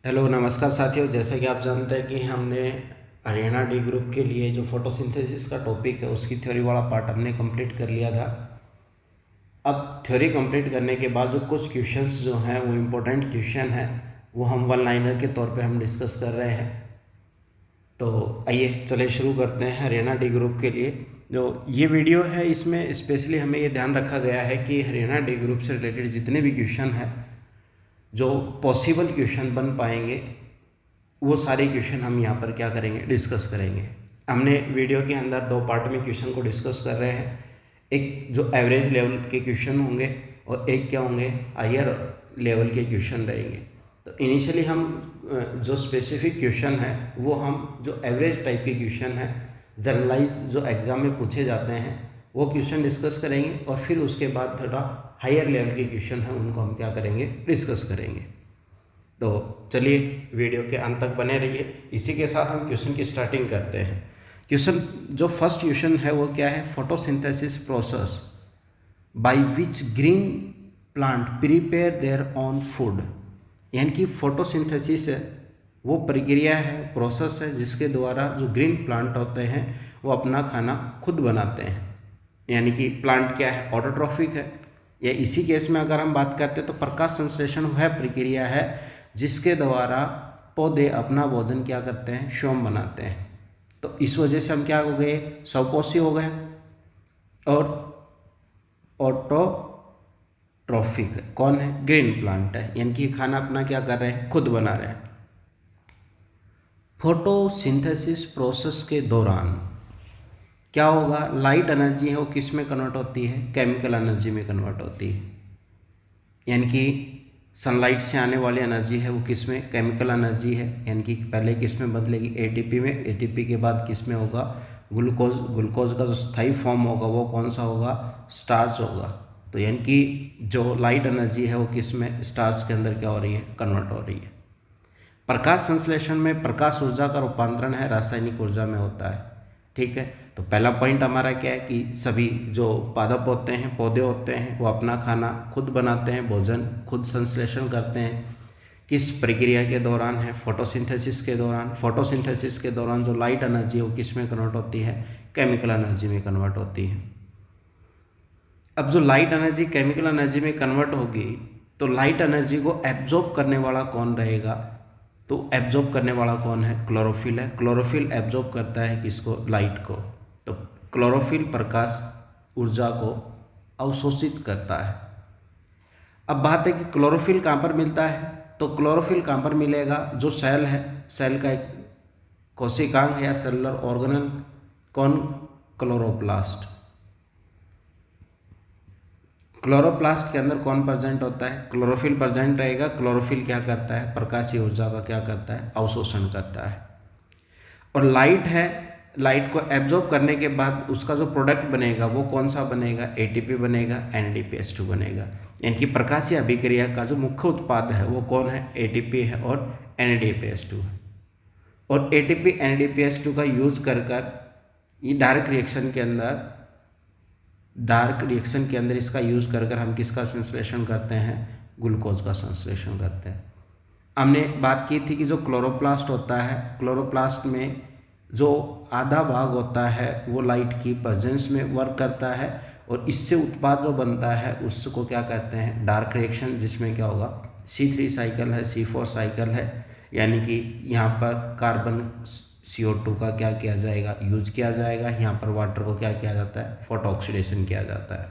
Hello नमस्कार साथियों। जैसे कि आप जानते हैं कि हमने हरियाणा डी ग्रुप के लिए जो फोटोसिंथेसिस का टॉपिक है उसकी थ्योरी वाला पार्ट हमने कंप्लीट कर लिया था। अब थ्योरी कंप्लीट करने के बाद जो कुछ क्वेश्चंस जो हैं वो इम्पोर्टेंट क्वेश्चन हैं, वो हम वन लाइनर के तौर पे हम डिस्कस कर रहे हैं। तो आइए चलिए शुरू करते हैं। हरियाणा डी ग्रुप के लिए जो ये वीडियो है इसमें स्पेशली हमें ये ध्यान रखा गया है कि हरियाणा डी ग्रुप से रिलेटेड जितने भी क्वेश्चन हैं, जो पॉसिबल क्वेश्चन बन पाएंगे, वो सारे क्वेश्चन हम यहाँ पर क्या करेंगे, डिस्कस करेंगे। हमने वीडियो के अंदर दो पार्ट में क्वेश्चन को डिस्कस कर रहे हैं। एक जो एवरेज लेवल के क्वेश्चन होंगे और एक क्या होंगे, हायर लेवल के क्वेश्चन रहेंगे। तो इनिशियली हम जो स्पेसिफिक क्वेश्चन है वो हम जो एवरेज टाइप के क्वेश्चन है, जनरलाइज जो एग्ज़ाम में पूछे जाते हैं, वो क्वेश्चन डिस्कस करेंगे। और फिर उसके बाद थोड़ा हायर लेवल के क्वेश्चन हैं उनको हम क्या करेंगे, डिस्कस करेंगे। तो चलिए वीडियो के अंत तक बने रहिए। इसी के साथ हम क्वेश्चन की स्टार्टिंग करते हैं। क्वेश्चन जो फर्स्ट क्वेश्चन है वो क्या है, photosynthesis process by which green plant prepare their own food. यानी कि फोटोसिंथेसिस है वो प्रक्रिया है, प्रोसेस है जिसके द्वारा जो ग्रीन प्लांट होते हैं वो अपना खाना खुद बनाते हैं। यानी कि प्लांट क्या है, ऑटोट्रॉफिक है। या इसी केस में अगर हम बात करते हैं तो प्रकाश संश्लेषण वह प्रक्रिया है जिसके द्वारा पौधे अपना भोजन क्या करते हैं, स्वयं बनाते हैं। तो इस वजह से हम क्या हो गए, स्वपोषी हो गए। और ऑटोट्रॉफिक कौन है, ग्रीन प्लांट है, यानी कि खाना अपना क्या कर रहे हैं, खुद बना रहे हैं। फोटोसिंथेसिस प्रोसेस के दौरान क्या होगा, लाइट एनर्जी है वो किस में कन्वर्ट होती है, केमिकल एनर्जी में कन्वर्ट होती है। यानी कि सनलाइट से आने वाली एनर्जी है वो किस में, केमिकल एनर्जी है। यानी कि पहले किस में बदलेगी, एटीपी में। एटीपी के बाद किस में होगा, ग्लूकोज। ग्लूकोज का जो स्थायी फॉर्म होगा वो कौन सा होगा, स्टार्च होगा। तो यानी कि जो लाइट एनर्जी है वो किस में, स्टार्च के अंदर क्या हो रही है, कन्वर्ट हो रही है। प्रकाश संश्लेषण में प्रकाश ऊर्जा का रूपांतरण है रासायनिक ऊर्जा में होता है। ठीक है, तो पहला पॉइंट हमारा क्या है कि सभी जो पादप होते हैं, पौधे होते हैं, वो अपना खाना खुद बनाते हैं, भोजन खुद संश्लेषण करते हैं। किस प्रक्रिया के दौरान है, फोटोसिंथेसिस के दौरान। फोटोसिंथेसिस के दौरान जो लाइट एनर्जी है वो किस में कन्वर्ट होती है, केमिकल एनर्जी में कन्वर्ट होती है। अब जो लाइट एनर्जी केमिकल एनर्जी में कन्वर्ट होगी तो लाइट एनर्जी को एब्जॉर्ब करने वाला कौन रहेगा, तो एब्जॉर्ब करने वाला कौन है, क्लोरोफिल है। क्लोरोफिल एब्जॉर्ब करता है किसको, लाइट को। तो क्लोरोफिल प्रकाश ऊर्जा को अवशोषित करता है। अब बात है कि क्लोरोफिल कहाँ पर मिलता है, तो क्लोरोफिल कहाँ पर मिलेगा, जो सेल है, सेल का एक कोशिकांग है या सेलुलर ऑर्गेनल, कौन, क्लोरोप्लास्ट। क्लोरोप्लास्ट के अंदर कौन प्रेजेंट होता है, क्लोरोफिल प्रेजेंट रहेगा। क्लोरोफिल क्या करता है, प्रकाशीय ऊर्जा का क्या करता है, अवशोषण करता है। और लाइट है, लाइट को एब्जॉर्ब करने के बाद उसका जो प्रोडक्ट बनेगा वो कौन सा बनेगा, एटीपी बनेगा, NADPH2 बनेगा। यानी कि प्रकाशीय अभिक्रिया का जो मुख्य उत्पाद है वो कौन है, एटीपी है और NADPH2 है। और एटीपी NADPH2 का यूज कर ये डार्क रिएक्शन के अंदर इसका यूज़ कर हम किसका संश्लेषण करते हैं, ग्लूकोज का संश्लेषण करते हैं। हमने बात की थी कि जो क्लोरोप्लास्ट होता है, क्लोरोप्लास्ट में जो आधा भाग होता है वो लाइट की प्रेजेंस में वर्क करता है और इससे उत्पाद जो बनता है उसको क्या कहते हैं, डार्क रिएक्शन, जिसमें क्या होगा, C3 साइकिल है, C4 साइकिल है। यानी कि यहाँ पर कार्बन CO2 का क्या किया जाएगा, यूज किया जाएगा। यहाँ पर वाटर को क्या किया जाता है, फोटो ऑक्सीडेशन किया जाता है।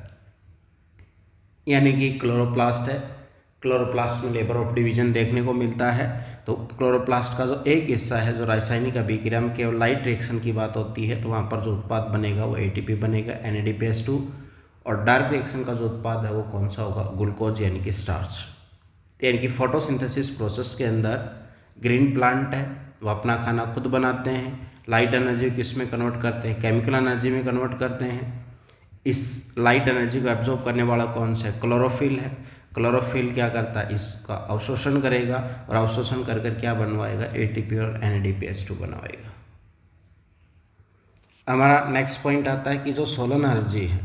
यानी कि क्लोरोप्लास्ट है, क्लोरोप्लास्ट में लेबर ऑफ डिवीजन देखने को मिलता है। तो क्लोरोप्लास्ट का जो एक हिस्सा है जो रासायनिक अभिक्रिया में केवल लाइट रिएक्शन की बात होती है, तो वहाँ पर जो उत्पाद बनेगा वो एटीपी बनेगा, NADPH2। और डार्क रिएक्शन का जो उत्पाद है वो कौन सा होगा, ग्लूकोज यानी कि स्टार्च। यानी कि फोटोसिंथेसिस प्रोसेस के अंदर ग्रीन प्लांट है वो अपना खाना खुद बनाते हैं। लाइट एनर्जी किस में कन्वर्ट करते हैं, केमिकल एनर्जी में कन्वर्ट करते हैं। इस लाइट एनर्जी को एब्जॉर्ब करने वाला कौन सा है, क्लोरोफिल है। क्लोरोफिल क्या करता है, इसका अवशोषण करेगा और अवशोषण कर क्या बनवाएगा, एटीपी और NADPH2 बनवाएगा। हमारा नेक्स्ट पॉइंट आता है कि जो सोलर एनर्जी है,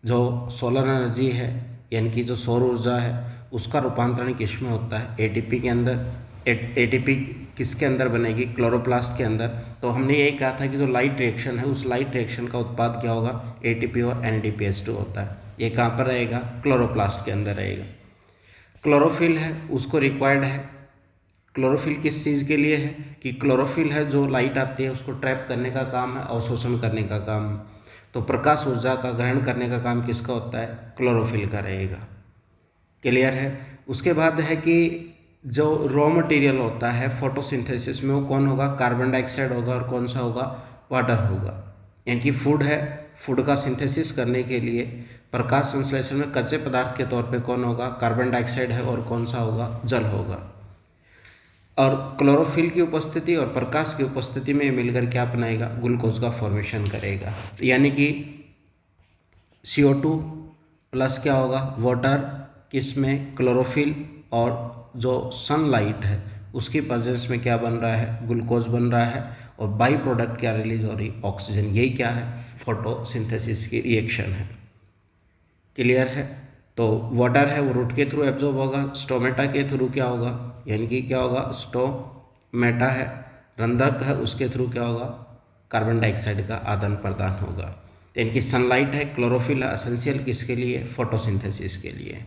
जो सोलर एनर्जी है यानी कि जो सौर ऊर्जा है उसका रूपांतरण किस में होता है, एटीपी के अंदर। एटीपी किसके अंदर बनेगी, क्लोरोप्लास्ट के अंदर। तो हमने यही कहा था कि जो लाइट रिएक्शन है उस लाइट रिएक्शन का उत्पाद क्या होगा, एटीपी और NADPH2 होता है। ये कहाँ पर रहेगा, क्लोरोप्लास्ट के अंदर रहेगा। क्लोरोफिल है उसको रिक्वायर्ड है। क्लोरोफिल किस चीज़ के लिए है कि क्लोरोफिल है जो लाइट आती है उसको ट्रैप करने का काम है, अवशोषण करने का काम है। तो प्रकाश ऊर्जा का ग्रहण करने का काम किसका होता है, क्लोरोफिल का रहेगा। क्लियर है। उसके बाद है कि जो रॉ मटेरियल होता है फोटोसिंथेसिस में वो कौन होगा, कार्बन डाइऑक्साइड होगा और कौन सा होगा, वाटर होगा। यानी कि फूड है, फूड का सिंथेसिस करने के लिए प्रकाश संश्लेषण में कच्चे पदार्थ के तौर पे कौन होगा, कार्बन डाइऑक्साइड है और कौन सा होगा, जल होगा। और क्लोरोफिल की उपस्थिति और प्रकाश की उपस्थिति में मिलकर क्या बनाएगा, ग्लूकोज का फॉर्मेशन करेगा। यानी कि CO2 प्लस क्या होगा, वाटर, किसमें, क्लोरोफिल, और जो सनलाइट है उसकी प्रेजेंस में क्या बन रहा है, ग्लूकोज बन रहा है। और बाई प्रोडक्ट क्या रिलीज हो रही, ऑक्सीजन। यही क्या है, फोटोसिंथेसिस की रिएक्शन है। क्लियर है। तो वाटर है वो रूट के थ्रू एब्जॉर्ब होगा, स्टोमेटा के थ्रू क्या होगा, यानी कि क्या होगा, स्टोमेटा है रंध्रक है उसके थ्रू क्या होगा, कार्बन डाइऑक्साइड का आदान प्रदान होगा। तो इनकी सनलाइट है, क्लोरोफिल है, एसेंशियल किसके लिए, फोटोसिंथेसिस के लिए।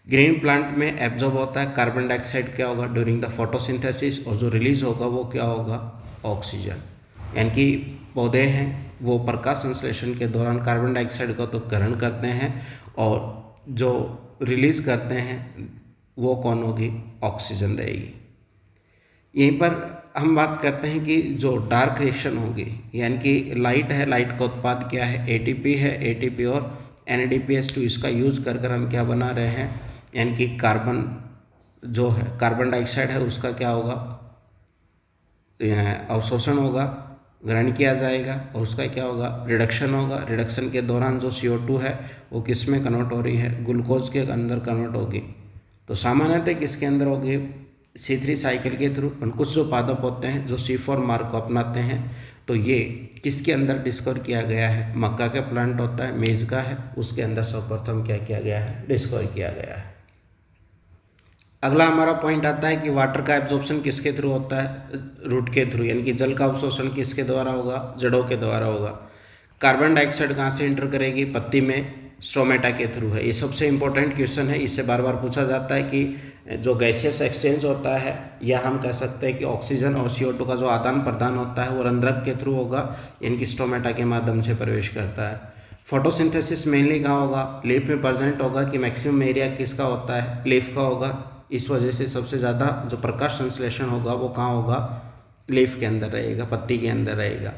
ग्रीन प्लांट में एब्जॉर्ब होता है कार्बन डाइऑक्साइड क्या होगा ड्यूरिंग द फोटोसिंथेसिस, और जो रिलीज होगा वो क्या होगा, ऑक्सीजन। यानी कि पौधे हैं वो प्रकाश संश्लेषण के दौरान कार्बन डाइऑक्साइड को तो ग्रहण करते हैं और जो रिलीज करते हैं वो कौन होगी, ऑक्सीजन रहेगी। यहीं पर हम बात करते हैं कि जो डार्क रिएक्शन होगी, यानी कि लाइट है, लाइट का उत्पाद क्या है, एटीपी है, एटीपी और NADPH2 इसका यूज कर कर हम क्या बना रहे हैं, यानी कि कार्बन जो है, कार्बन डाइऑक्साइड है उसका क्या होगा, अवशोषण होगा, ग्रहण किया जाएगा और उसका क्या होगा, रिडक्शन होगा। रिडक्शन के दौरान जो CO2 है वो किस में कन्वर्ट हो रही है, ग्लूकोज के अंदर कन्वर्ट होगी। तो सामान्यतः किसके अंदर होगी, C3 साइकिल के थ्रू। कुछ जो पादप होते हैं जो C4 मार्ग को अपनाते हैं, तो ये किसके अंदर डिस्कवर किया गया है, मक्का का प्लांट होता है, मेज का है, उसके अंदर सर्वप्रथम क्या किया गया है, डिस्कवर किया गया है। अगला हमारा पॉइंट आता है कि वाटर का एब्जॉर्प्शन किसके थ्रू होता है, रूट के थ्रू। यानी कि जल का अवशोषण किसके द्वारा होगा, जड़ों के द्वारा होगा। कार्बन डाइऑक्साइड कहाँ से एंटर करेगी, पत्ती में, स्टोमेटा के थ्रू है। ये सबसे इंपॉर्टेंट क्वेश्चन है, इससे बार बार पूछा जाता है कि जो गैसियस एक्सचेंज होता है, या हम कह सकते हैं कि ऑक्सीजन और CO2 का जो आदान प्रदान होता है वो रंध्रक के थ्रू होगा, यानी कि स्टोमेटा के माध्यम से प्रवेश करता है। फोटोसिंथेसिस मेनली कहाँ होगा, लीफ में प्रेजेंट होगा, कि मैक्सिमम एरिया किसका होता है, लीफ का होगा। इस वजह से सबसे ज़्यादा जो प्रकाश संश्लेषण होगा वो कहाँ होगा, लीफ के अंदर रहेगा, पत्ती के अंदर रहेगा।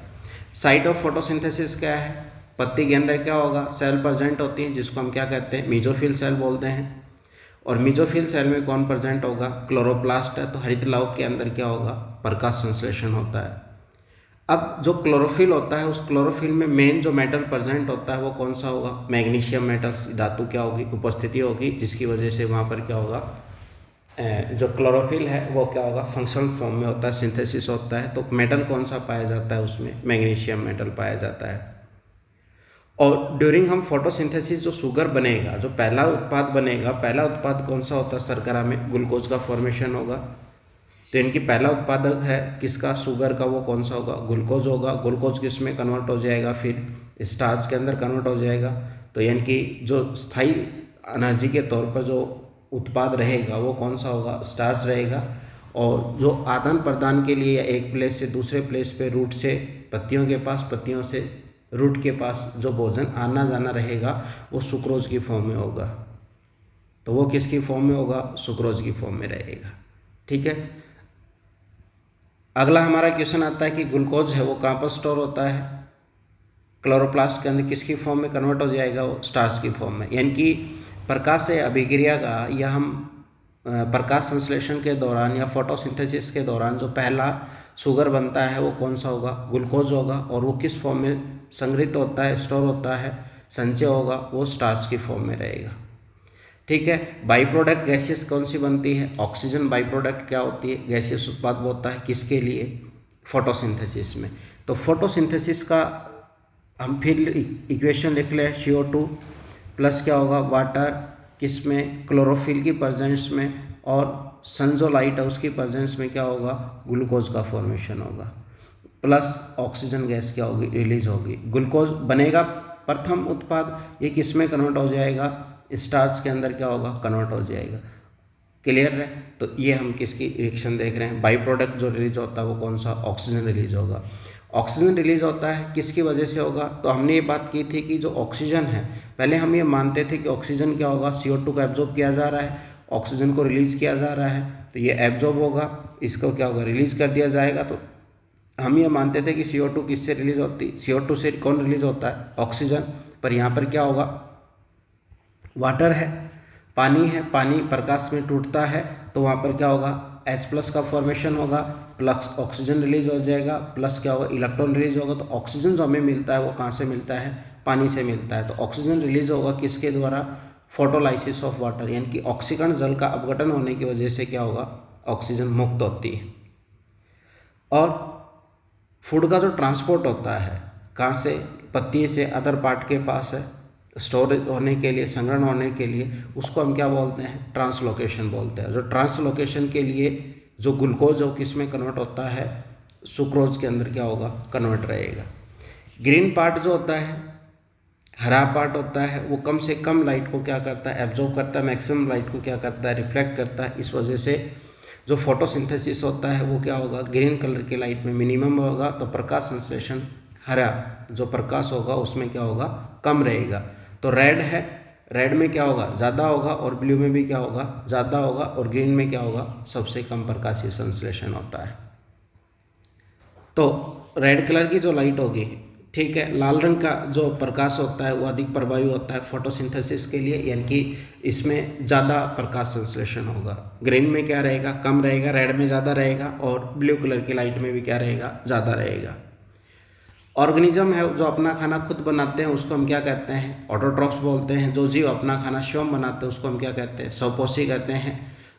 साइट ऑफ फोटोसिंथेसिस क्या है, पत्ती के अंदर क्या होगा, सेल प्रेजेंट होती है जिसको हम क्या कहते हैं, मीजोफिल सेल बोलते हैं। और मीजोफिल सेल में कौन प्रेजेंट होगा, क्लोरोप्लास्ट है। तो हरित लव के अंदर क्या होगा, प्रकाश संश्लेषण होता है। अब जो क्लोरोफिल होता है उस क्लोरोफिल में मेन जो मेटल प्रेजेंट होता है वो कौन सा होगा, मैग्नीशियम मेटल्स धातु क्या होगी, उपस्थिति होगी, जिसकी वजह से वहाँ पर क्या होगा, जो क्लोरोफिल है वो क्या होगा, फंक्शनल फॉर्म में होता है, सिंथेसिस होता है। तो मेटल कौन सा पाया जाता है उसमें, मैग्नीशियम मेटल पाया जाता है। और ड्यूरिंग हम फोटोसिंथेसिस जो शुगर बनेगा, जो पहला उत्पाद बनेगा, पहला उत्पाद कौन सा होता है, शर्करा में ग्लूकोज का फॉर्मेशन होगा। तो इनकी पहला उत्पादक है किसका, शुगर का, वो कौन सा होगा, ग्लूकोज होगा। ग्लूकोज किस में कन्वर्ट हो जाएगा, फिर स्टार्च के अंदर कन्वर्ट हो जाएगा। तो यानी कि जो स्थायी एनर्जी के तौर पर जो उत्पाद रहेगा वो कौन सा होगा, स्टार्च रहेगा। और जो आदान प्रदान के लिए एक प्लेस से दूसरे प्लेस पे, रूट से पत्तियों के पास, पत्तियों से रूट के पास जो भोजन आना जाना रहेगा वो सुक्रोज की फॉर्म में होगा। तो वो किसकी फॉर्म में होगा, सुक्रोज की फॉर्म में रहेगा। ठीक है। अगला हमारा क्वेश्चन आता है कि ग्लूकोज है वो कहाँ पर स्टोर होता है, क्लोरोप्लास्ट के अंदर किसकी फॉर्म में कन्वर्ट हो जाएगा, वो स्टार्च की फॉर्म में। यानी कि प्रकाश से अभिक्रिया का, या हम प्रकाश संश्लेषण के दौरान या फोटोसिंथेसिस के दौरान जो पहला शुगर बनता है वो कौन सा होगा, ग्लूकोज होगा। और वो किस फॉर्म में संग्रहित होता है, स्टोर होता है, संचय होगा, वो स्टार्च की फॉर्म में रहेगा। ठीक है। बाई प्रोडक्ट गैसियस कौन सी बनती है, ऑक्सीजन बाई प्रोडक्ट क्या होती है, गैसियस उत्पाद होता है किसके लिए, फोटोसिंथेसिस में। तो फोटोसिंथेसिस का हम फिर इक्वेशन लिख लें, CO2 प्लस क्या होगा, वाटर, किस में, क्लोरोफिल की प्रेजेंस में, और सन जो लाइट है उसकी प्रेजेंस में क्या होगा, ग्लूकोज का फॉर्मेशन होगा, प्लस ऑक्सीजन गैस क्या होगी, रिलीज होगी। ग्लूकोज बनेगा प्रथम उत्पाद, ये किस में कन्वर्ट हो जाएगा, स्टार्च के अंदर क्या होगा, कन्वर्ट हो जाएगा। क्लियर है। तो ये हम किसकी रिएक्शन देख रहे हैं, बाई प्रोडक्ट जो रिलीज होता है वो कौन सा, ऑक्सीजन रिलीज होगा। ऑक्सीजन रिलीज होता है किसकी वजह से होगा, तो हमने ये बात की थी कि जो ऑक्सीजन है, पहले हम ये मानते थे कि ऑक्सीजन क्या होगा, CO2 को एब्जॉर्ब किया जा रहा है, ऑक्सीजन को रिलीज किया जा रहा है, तो ये एब्जॉर्ब होगा, इसको क्या होगा, रिलीज कर दिया जाएगा। तो हम ये मानते थे कि CO2 किससे रिलीज होती, CO2 से कौन रिलीज होता है, ऑक्सीजन। पर यहाँ पर क्या होगा, वाटर है, पानी है, पानी प्रकाश में टूटता है तो वहाँ पर क्या होगा, H+ का फॉर्मेशन होगा, प्लस ऑक्सीजन रिलीज हो जाएगा, प्लस क्या होगा, इलेक्ट्रॉन रिलीज होगा। तो ऑक्सीजन जो हमें मिलता है वो कहाँ से मिलता है, पानी से मिलता है। तो ऑक्सीजन रिलीज होगा किसके द्वारा, फोटोलाइसिस ऑफ वाटर, यानी कि ऑक्सीकरण जल का अपघटन होने की वजह से क्या होगा, ऑक्सीजन मुक्त होती है। और फूड का जो ट्रांसपोर्ट होता है कहाँ से, पत्ती से अदर पार्ट के पास है, स्टोरेज होने के लिए, संग्रहण होने के लिए, उसको हम क्या बोलते हैं, ट्रांसलोकेशन बोलते हैं। जो ट्रांसलोकेशन के लिए जो ग्लूकोज है वो किस में कन्वर्ट होता है, सुक्रोज के अंदर क्या होगा, कन्वर्ट रहेगा। ग्रीन पार्ट जो होता है, हरा पार्ट होता है, वो कम से कम लाइट को क्या करता है, एब्जॉर्ब करता है, मैक्सिमम लाइट को क्या करता है, रिफ्लेक्ट करता है। इस वजह से जो फोटोसिंथेसिस होता है वो क्या होगा, ग्रीन कलर की लाइट में मिनिमम होगा। तो प्रकाश संश्लेषण हरा जो प्रकाश होगा उसमें क्या होगा, कम रहेगा। तो रेड है, रेड में क्या होगा, ज़्यादा होगा, और ब्लू में भी क्या होगा, ज़्यादा होगा, और ग्रीन में क्या होगा, सबसे कम प्रकाशीय संश्लेषण होता है। तो रेड कलर की जो लाइट होगी, ठीक है, लाल रंग का जो प्रकाश होता है वो अधिक प्रभावी होता है फोटोसिंथेसिस के लिए, यानी कि इसमें ज़्यादा प्रकाश संश्लेषण होगा। ग्रीन में क्या रहेगा, कम रहेगा, रेड में ज़्यादा रहेगा, और ब्लू कलर की लाइट में भी क्या रहेगा, ज़्यादा रहेगा। ऑर्गेनिज्म है जो अपना खाना खुद बनाते हैं उसको हम क्या कहते हैं, ऑटोट्रॉफ्स बोलते हैं। जो जीव अपना खाना स्वयं बनाते हैं उसको हम क्या कहते हैं, स्वपोषी कहते हैं।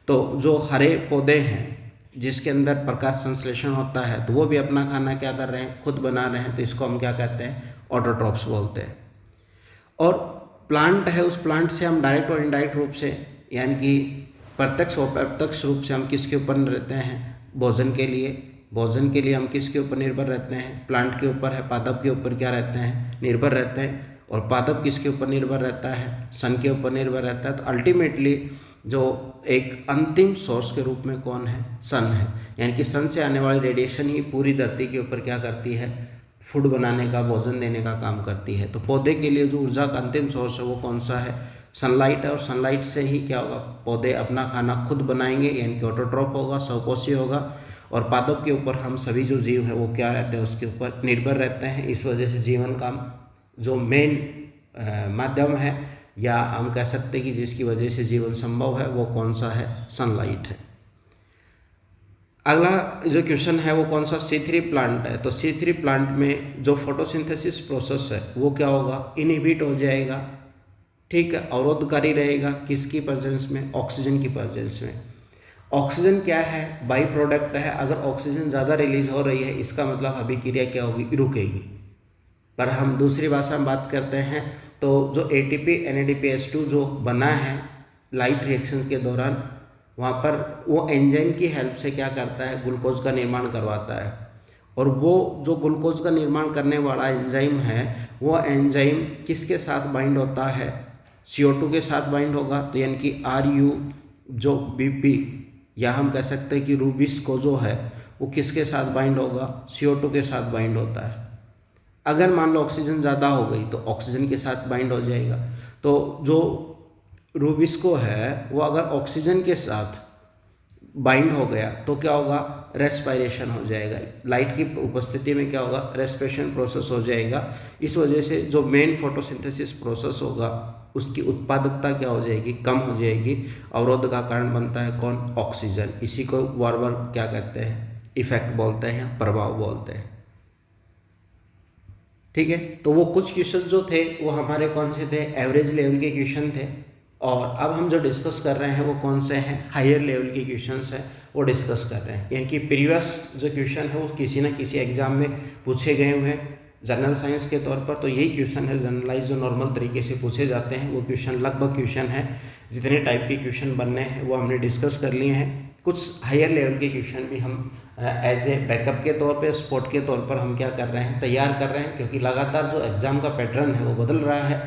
तो जो हरे पौधे हैं जिसके अंदर प्रकाश संश्लेषण होता है तो वो भी अपना खाना क्या कर रहे हैं, खुद बना रहे हैं, तो इसको हम क्या कहते हैं, ऑटोट्रॉफ्स बोलते हैं। और प्लांट है, उस प्लांट से हम डायरेक्ट और इनडायरेक्ट रूप से, यानी कि प्रत्यक्ष और अप्रत्यक्ष रूप से हम किसके ऊपर रहते हैं, भोजन के लिए। भोजन के लिए हम किसके ऊपर निर्भर रहते हैं, प्लांट के ऊपर है, पादप के ऊपर क्या रहते हैं, निर्भर रहते हैं। और पादप किसके ऊपर निर्भर रहता है, सन के ऊपर निर्भर रहता है। तो अल्टीमेटली जो एक अंतिम सोर्स के रूप में कौन है, सन है, यानी कि सन से आने वाली रेडिएशन ही पूरी धरती के ऊपर क्या करती है, फूड बनाने का, भोजन देने का काम करती है। तो पौधे के लिए जो ऊर्जा का अंतिम सोर्स है वो कौन सा है, सनलाइट है। और सनलाइट से ही क्या होगा, पौधे अपना खाना खुद बनाएंगे, यानी कि ऑटोट्रॉफ होगा, स्वपोषी होगा। और पादप के ऊपर हम सभी जो जीव है वो क्या रहते हैं, उसके ऊपर निर्भर रहते हैं। इस वजह से जीवन का जो मेन माध्यम है, या हम कह सकते हैं कि जिसकी वजह से जीवन संभव है, वो कौन सा है, सनलाइट है। अगला जो क्वेश्चन है वो कौन सा, C3 प्लांट है। तो C3 प्लांट में जो फोटोसिंथेसिस प्रोसेस है वो क्या होगा, इनहिबिट हो जाएगा, ठीक है, अवरोधकारी रहेगा। किसकी प्रेजेंस में, ऑक्सीजन की प्रेजेंस में। ऑक्सीजन क्या है, बाई प्रोडक्ट है। अगर ऑक्सीजन ज़्यादा रिलीज हो रही है इसका मतलब अभिक्रिया क्या होगी, रुकेगी। पर हम दूसरी भाषा में बात करते हैं तो जो ATP NADPH2 जो बना है लाइट रिएक्शन के दौरान, वहाँ पर वो एंजाइम की हेल्प से क्या करता है, ग्लूकोज का निर्माण करवाता है। और वो जो ग्लूकोज का निर्माण करने वाला एंजाइम है वो एंजाइम किसके साथ बाइंड होता है, CO2 के साथ बाइंड होगा। तो यानी कि RU जो BP, या हम कह सकते हैं कि रूबिस्को जो है वो किसके साथ बाइंड होगा, CO2 के साथ बाइंड होता है। अगर मान लो ऑक्सीजन ज़्यादा हो गई तो ऑक्सीजन के साथ बाइंड हो जाएगा। तो जो रूबिस्को है वो अगर ऑक्सीजन के साथ बाइंड हो गया तो क्या होगा, रेस्पिरेशन हो जाएगा। लाइट की उपस्थिति में क्या होगा, रेस्पिरेशन प्रोसेस हो जाएगा। इस वजह से जो मेन फोटोसिंथेसिस प्रोसेस होगा उसकी उत्पादकता क्या हो जाएगी, कम हो जाएगी। अवरोध का कारण बनता है कौन, ऑक्सीजन। इसी को बार बार क्या कहते हैं, इफेक्ट बोलते हैं, प्रभाव बोलते हैं, ठीक है। तो वो कुछ क्वेश्चन जो थे वो हमारे कौन से थे, एवरेज लेवल के क्वेश्चन थे। और अब हम जो डिस्कस कर रहे हैं वो कौन से हैं, हायर लेवल के क्वेश्चंस हैं वो डिस्कस कर रहे हैं। यानी कि प्रीवियस जो क्वेश्चन है वो किसी न किसी एग्जाम में पूछे गए हुए हैं जनरल साइंस के तौर पर। तो यही क्वेश्चन है जनरलाइज जो नॉर्मल तरीके से पूछे जाते हैं, वो क्वेश्चन लगभग क्वेश्चन है जितने टाइप के क्वेश्चन बनने हैं वो हमने डिस्कस कर लिए हैं। कुछ हायर लेवल के क्वेश्चन भी हम एज ए बैकअप के तौर पे, स्पॉट के तौर पर हम क्या कर रहे हैं, तैयार कर रहे हैं, क्योंकि लगातार जो एग्ज़ाम का पैटर्न है वो बदल रहा है।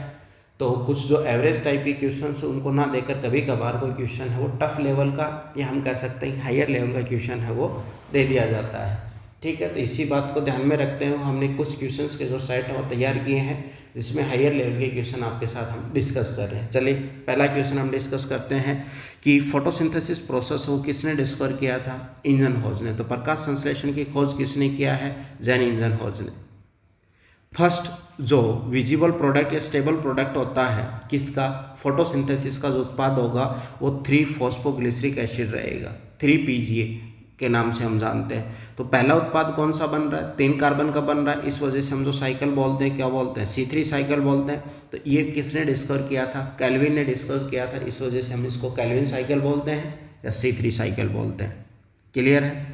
तो कुछ जो एवरेज टाइप के क्वेश्चन है उनको ना देकर कभी कभार कोई क्वेश्चन है वो टफ लेवल का, या हम कह सकते हैं हायर लेवल का क्वेश्चन है वो दे दिया जाता है। ठीक है, तो इसी बात को ध्यान में रखते हुए हमने कुछ क्वेश्चंस के जो सेट हैं वो तैयार किए हैं, जिसमें हायर लेवल के क्वेश्चन आपके साथ हम डिस्कस कर रहे हैं। चलिए पहला क्वेश्चन हम डिस्कस करते हैं कि फोटोसिंथेसिस प्रोसेस वो किसने डिस्कवर किया था, इंजनहोज ने। तो प्रकाश संश्लेषण की खोज किसने किया है, जैन इंजनहोज ने। फर्स्ट जो विजिबल प्रोडक्ट या स्टेबल प्रोडक्ट होता है किसका, फोटोसिंथेसिस का जो उत्पाद होगा वो 3-फॉस्फोग्लिसरिक एसिड रहेगा, 3-PGA के नाम से हम जानते हैं। तो पहला उत्पाद कौन सा बन रहा है, 3 कार्बन का बन रहा है, इस वजह से हम जो साइकिल बोलते हैं क्या बोलते हैं, C3 साइकिल बोलते हैं। तो ये किसने डिस्कवर किया था, कैल्विन ने डिस्कवर किया था, इस वजह से हम इसको कैल्विन साइकिल बोलते हैं या C3 साइकिल बोलते हैं। क्लियर है।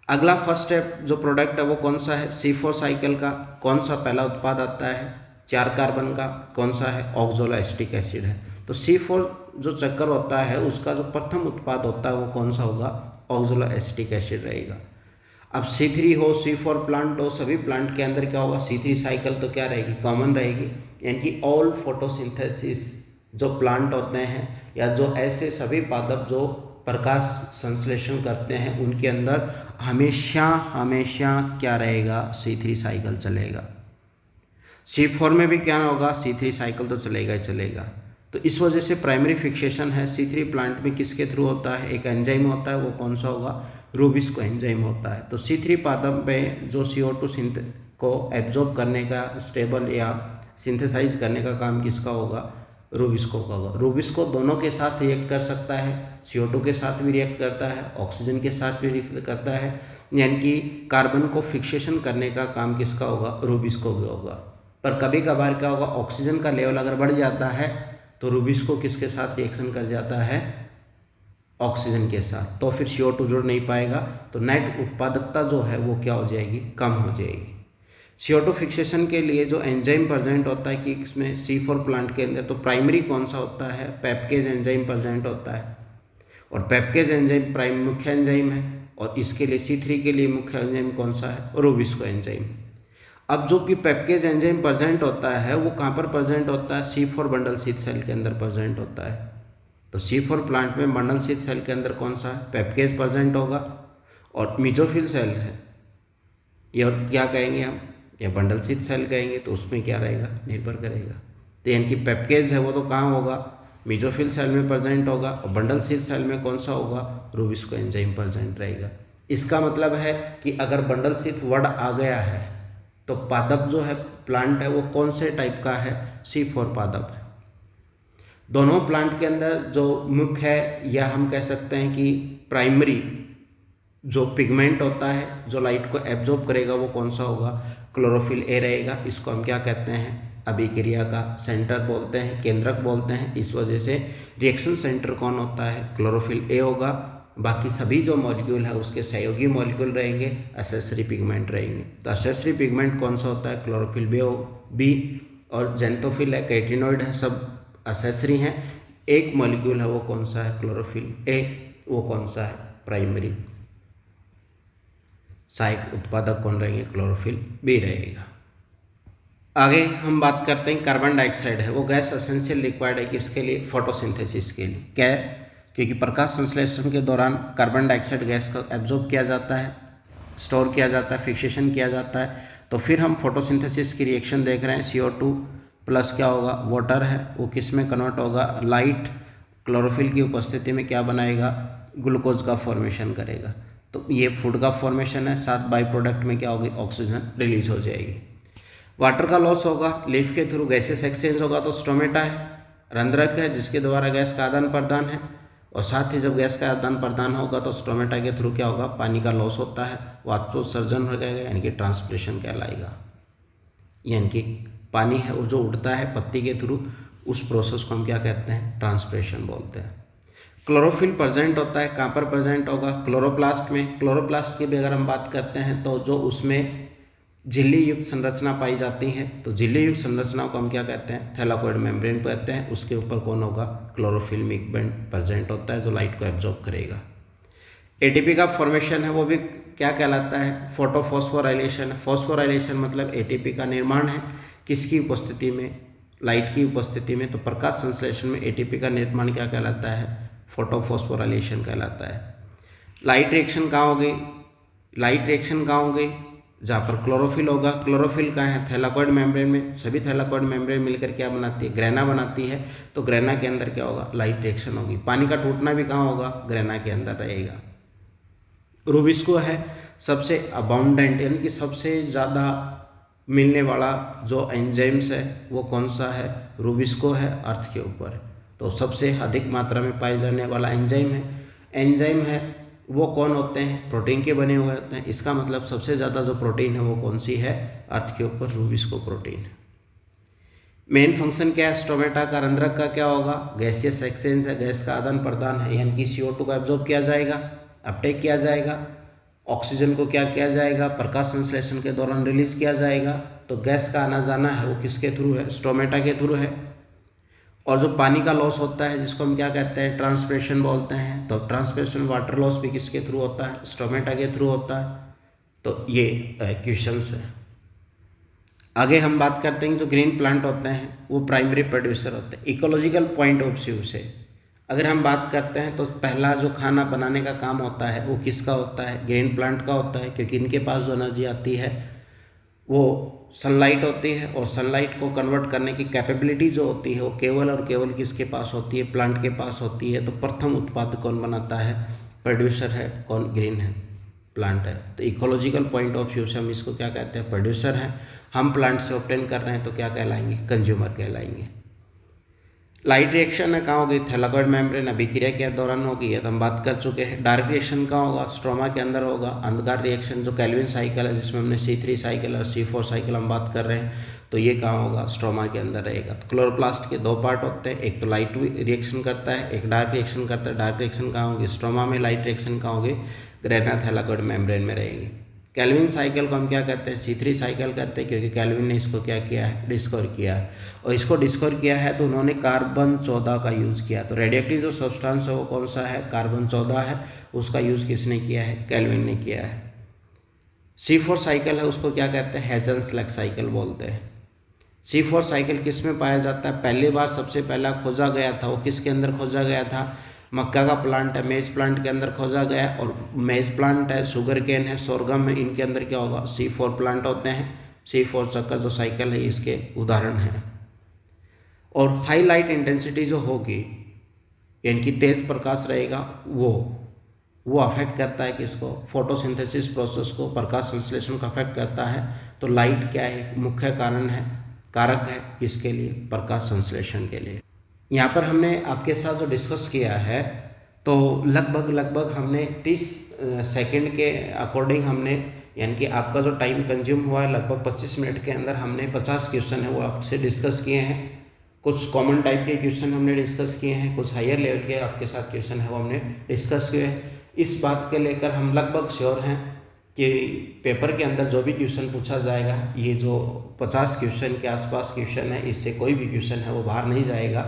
अगला फर्स्ट स्टेप जो प्रोडक्ट है वो कौन सा है, C4 साइकिल का कौन सा पहला उत्पाद आता है, 4 कार्बन का, कौन सा है, ऑक्सोलोएसिटिक एसिड है। तो C4 जो चक्कर होता है उसका जो प्रथम उत्पाद होता है वो कौन सा होगा, ऑक्सोलोएसिटिक एसिड रहेगा। अब C3 हो, C4 प्लांट हो, सभी प्लांट के अंदर क्या होगा, C3 साइकिल तो क्या रहेगी, कॉमन रहेगी। यानी कि ऑल फोटोसिंथेसिस जो प्लांट होते हैं या जो ऐसे सभी पादप जो प्रकाश संश्लेषण करते हैं उनके अंदर हमेशा क्या रहेगा, C3 साइकिल चलेगा। C4 में भी क्या होगा, C3 साइकिल तो चलेगा ही चलेगा। तो इस वजह से प्राइमरी फिक्सेशन है C3 प्लांट में किसके थ्रू होता है, एक एंजाइम होता है, वो कौन सा होगा, रूबिस्को एंजाइम होता है। तो C3 पादप में जो CO2 को एब्जॉर्ब करने का, स्टेबल या सिंथेसाइज करने का काम किसका होगा, रूबिस्को का होगा। रूबिस्को दोनों के साथ रिएक्ट कर सकता है, CO2 के साथ भी रिएक्ट करता है, ऑक्सीजन के साथ भी रिएक्ट करता है। यानी कि कार्बन को फिक्सेशन करने का काम किसका होगा, रूबिस्को भी होगा। पर कभी कभार क्या होगा, ऑक्सीजन का लेवल अगर बढ़ जाता है तो रूबिस्को किसके साथ रिएक्शन कर जाता है, ऑक्सीजन के साथ, तो फिर CO2 जुड़ नहीं पाएगा, तो नेट उत्पादकता जो है वो क्या हो जाएगी, कम हो जाएगी। CO2 फिक्सेशन के लिए जो एंजाइम प्रेजेंट होता है कि इसमें C4 प्लांट के अंदर, तो प्राइमरी कौन सा होता है, पेप्केज एंजाइम प्रेजेंट होता है। और पेप्केज एंजाइम प्राइम मुख्य एंजाइम है, और इसके लिए C3 के लिए मुख्य एंजाइम कौन सा है, रूबिस्को एंजाइम। अब जो भी पेप्केज एंजाइम प्रेजेंट होता है वो कहाँ पर प्रेजेंट होता है, C4 बंडल शीथ सेल के अंदर प्रेजेंट होता है। तो C4 प्लांट में बंडल शीथ सेल के अंदर कौन सा है, पेप्केज प्रेजेंट होगा। और मेसोफिल सेल है ये, और क्या कहेंगे हम, या बंडल शीथ सेल कहेंगे, तो उसमें क्या रहेगा, निर्भर करेगा। तो यानी कि पेप्केज है वो तो कहाँ होगा, मेसोफिल सेल में प्रेजेंट होगा, और बंडल शीथ सेल में कौन सा होगा, रूबिस्को एंजाइम प्रेजेंट रहेगा। इसका मतलब है कि अगर बंडल शीथ वर्ड आ गया है तो पादप जो है, प्लांट है, वो कौन से टाइप का है, C4 पादप है। दोनों प्लांट के अंदर जो मुख्य है, या हम कह सकते हैं कि प्राइमरी जो पिगमेंट होता है जो लाइट को एब्जॉर्ब करेगा वो कौन सा होगा, क्लोरोफिल ए रहेगा। इसको हम क्या कहते हैं, अभिक्रिया का सेंटर बोलते हैं, केंद्रक बोलते हैं। इस वजह से रिएक्शन सेंटर कौन होता है, क्लोरोफिल ए होगा। बाकी सभी जो मॉलिक्यूल है उसके सहयोगी मॉलिक्यूल रहेंगे, एसेसरी पिगमेंट रहेंगे। तो एसेसरी पिगमेंट कौन सा होता है, क्लोरोफिल बी, और जेंथोफिल है, कैटिनोइड है, सब एसेसरी हैं। एक मॉलिक्यूल है वो कौन सा है, क्लोरोफिल ए, वो कौन सा है, प्राइमरी। सहायक उत्पादक कौन रहेंगे, क्लोरोफिल बी रहेगा। आगे हम बात करते हैं कार्बन डाइऑक्साइड है वो गैस एसेंशियल रिक्वायर्ड है किसके लिए, फोटोसिंथेसिस के लिए। क्या है, क्योंकि प्रकाश संश्लेषण के दौरान कार्बन डाइऑक्साइड गैस को एब्जॉर्ब किया जाता है, स्टोर किया जाता है, फिक्सेशन किया जाता है। तो फिर हम फोटोसिंथेसिस की रिएक्शन देख रहे हैं, CO2 प्लस क्या होगा, वाटर है, वो किस में कन्वर्ट होगा, लाइट क्लोरोफिल की उपस्थिति में क्या बनाएगा, ग्लूकोज का फॉर्मेशन करेगा। तो ये फूड का फॉर्मेशन है, साथ बाई प्रोडक्ट में क्या होगी, ऑक्सीजन रिलीज हो जाएगी। वाटर का लॉस होगा, लीफ के थ्रू गैसेस एक्सचेंज होगा, तो स्टोमेटा है, रंध्रक है जिसके द्वारा गैस का आदान प्रदान है। और साथ ही जब गैस का आदान प्रदान होगा तो स्टोमेटा के थ्रू क्या होगा, पानी का लॉस होता है, वाष्पोत्सर्जन हो जाएगा, यानी कि ट्रांसपिरेशन कहलाएगा। यानी कि पानी है वो जो उड़ता है पत्ती के थ्रू, उस प्रोसेस को हम क्या कहते हैं, ट्रांसपिरेशन बोलते हैं। क्लोरोफिल प्रेजेंट होता है, कहाँ पर प्रेजेंट होगा, क्लोरोप्लास्ट में। क्लोरोप्लास्ट की भी अगर हम बात करते हैं तो जो उसमें झिल्ली युक्त संरचना पाई जाती हैं। तो झिल्ली युक्त संरचनाओं को हम क्या कहते हैं? थैलाकोइड मेम्ब्रेन कहते हैं। उसके ऊपर कौन होगा? क्लोरोफिल्मिक बैंड प्रेजेंट होता है जो लाइट को एब्जॉर्ब करेगा। एटीपी का फॉर्मेशन है वो भी क्या कहलाता है? फोटोफॉस्फोराइलेशन। फॉस्फोराइलेशन मतलब एटीपी का निर्माण है किसकी उपस्थिति में? लाइट की उपस्थिति में। तो प्रकाश संश्लेषण में एटीपी का निर्माण क्या कहलाता है? फोटोफॉस्फोराइलेशन कहलाता है। लाइट रिएक्शन कहाँ होगी? लाइट रिएक्शन कहाँ होगी? जहाँ पर क्लोरोफिल होगा। क्लोरोफिल कहाँ है? थैलाकोइड मेम्ब्रेन में। सभी थैलाकोइड मेम्ब्रेन मिलकर क्या बनाती है? ग्रेना बनाती है। तो ग्रेना के अंदर क्या होगा? लाइट रिएक्शन होगी। पानी का टूटना भी कहाँ होगा? ग्रेना के अंदर रहेगा। रूबिस्को है सबसे अबाउंडेंट यानी कि सबसे ज़्यादा मिलने वाला जो एंजाइम्स है वो कौन सा है? रूबिस्को है अर्थ के ऊपर। तो सबसे अधिक मात्रा में पाए जाने वाला एंजाइम है। एंजाइम है वो कौन होते हैं? प्रोटीन के बने हुए होते हैं। इसका मतलब सबसे ज़्यादा जो प्रोटीन है वो कौन सी है? अर्थ के ऊपर रूबिस्को प्रोटीन है। मेन फंक्शन क्या है? स्टोमेटा का रंध्रक का क्या होगा? गैसियस एक्सचेंज है, गैस का आदान प्रदान है, यानी कि CO2 को एब्जॉर्ब किया जाएगा, अपटेक किया जाएगा। ऑक्सीजन को क्या किया जाएगा? प्रकाश संश्लेषण के दौरान रिलीज किया जाएगा। तो गैस का आना जाना है वो किसके थ्रू है? स्टोमेटा के थ्रू है। और जो पानी का लॉस होता है जिसको हम क्या कहते हैं? ट्रांसपिरेशन बोलते हैं। तो ट्रांसपिरेशन वाटर लॉस भी किसके थ्रू होता है? स्टोमेटा के थ्रू होता है। तो ये क्वेश्चंस है। आगे हम बात करते हैं जो ग्रीन प्लांट होते हैं वो प्राइमरी प्रोड्यूसर होते हैं। इकोलॉजिकल पॉइंट ऑफ व्यू से अगर हम बात करते हैं तो पहला जो खाना बनाने का काम होता है वो किसका होता है? ग्रीन प्लांट का होता है, क्योंकि इनके पास जो एनर्जी आती है वो सनलाइट होती है। और सनलाइट को कन्वर्ट करने की कैपेबिलिटी जो होती है वो केवल और केवल किसके पास होती है? प्लांट के पास होती है। तो प्रथम उत्पाद कौन बनाता है? प्रोड्यूसर है। कौन? ग्रीन है, प्लांट है। तो इकोलॉजिकल पॉइंट ऑफ व्यू से हम इसको क्या कहते हैं? प्रोड्यूसर हैं। हम प्लांट से ऑब्टेन कर रहे हैं तो क्या कहलाएंगे? कंज्यूमर कहलाएंगे। लाइट रिएक्शन है कहाँ होगी? थैलाकोइड मेम्ब्रेन। अभिक्रिया के दौरान होगी, ये तो हम बात कर चुके हैं। डार्क रिएक्शन कहाँ होगा? स्ट्रोमा के अंदर होगा। अंधकार रिएक्शन जो कैल्विन साइकिल है जिसमें हमने C3 साइकिल और C4 साइकिल हम बात कर रहे हैं, तो ये कहाँ होगा? स्ट्रोमा के अंदर रहेगा। तो क्लोरोप्लास्ट के दो पार्ट होते हैं, एक तो लाइट रिएक्शन करता है, एक डार्क रिएक्शन करता है। डार्क रिएक्शन कहाँ होगी? स्ट्रोमा में। लाइट रिएक्शन कहाँ होगी? ग्रेना थैलाकोइड मेम्ब्रेन में रहेगी। कैल्विन साइकिल को हम क्या कहते हैं? C3 साइकिल कहते हैं, क्योंकि कैल्विन ने इसको क्या किया है? डिस्कवर किया है। और इसको डिस्कवर किया है तो उन्होंने कार्बन 14 का यूज़ किया। तो रेडियोएक्टिव जो सब्सटेंस है वो कौन सा है? कार्बन 14 है। उसका यूज़ किसने किया है? कैल्विन ने किया है। C4 साइकिल है उसको क्या कहते हैं? हेज़न-स्लेक साइकिल बोलते हैं। C4 साइकिल किस में पाया जाता है? पहली बार सबसे पहला खोजा गया था वो किसके अंदर खोजा गया था? मक्का का प्लांट है, मेज प्लांट के अंदर खोजा गया। और मेज प्लांट है, शुगर केन है, सोरगम है, इनके अंदर क्या होगा? C4 प्लांट होते हैं। C4 चक्कर जो साइकिल है इसके उदाहरण है। और हाई लाइट इंटेंसिटी जो होगी यानी कि तेज प्रकाश रहेगा वो अफेक्ट करता है किसको? फोटोसिंथेसिस प्रोसेस को, प्रकाश संश्लेषण को अफेक्ट करता है। तो लाइट क्या है? मुख्य कारण है, कारक है किसके लिए? प्रकाश संश्लेषण के लिए। यहाँ पर हमने आपके साथ जो डिस्कस किया है तो लगभग हमने 30 सेकंड के अकॉर्डिंग हमने यानी कि आपका जो टाइम कंज्यूम हुआ है लगभग 25 मिनट के अंदर हमने 50 क्वेश्चन है वो आपसे डिस्कस किए हैं। कुछ कॉमन टाइप के क्वेश्चन हमने डिस्कस किए हैं, कुछ हायर लेवल के आपके साथ क्वेश्चन है वो हमने डिस्कस किए हैं। इस बात के लेकर हम लगभग श्योर हैं कि पेपर के अंदर जो भी क्वेश्चन पूछा जाएगा ये जो 50 क्वेश्चन के आसपास क्वेश्चन है इससे कोई भी क्वेश्चन है वो बाहर नहीं जाएगा।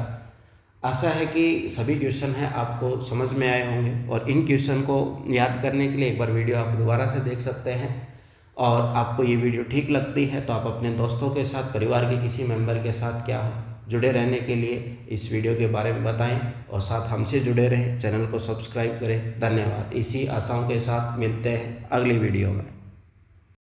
आशा है कि सभी क्वेश्चन हैं आपको समझ में आए होंगे और इन क्वेश्चन को याद करने के लिए एक बार वीडियो आप दोबारा से देख सकते हैं। और आपको ये वीडियो ठीक लगती है तो आप अपने दोस्तों के साथ, परिवार के किसी मेंबर के साथ क्या हो जुड़े रहने के लिए इस वीडियो के बारे में बताएं और साथ हमसे जुड़े रहें, चैनल को सब्सक्राइब करें। धन्यवाद। इसी आशाओं के साथ मिलते हैं अगली वीडियो में।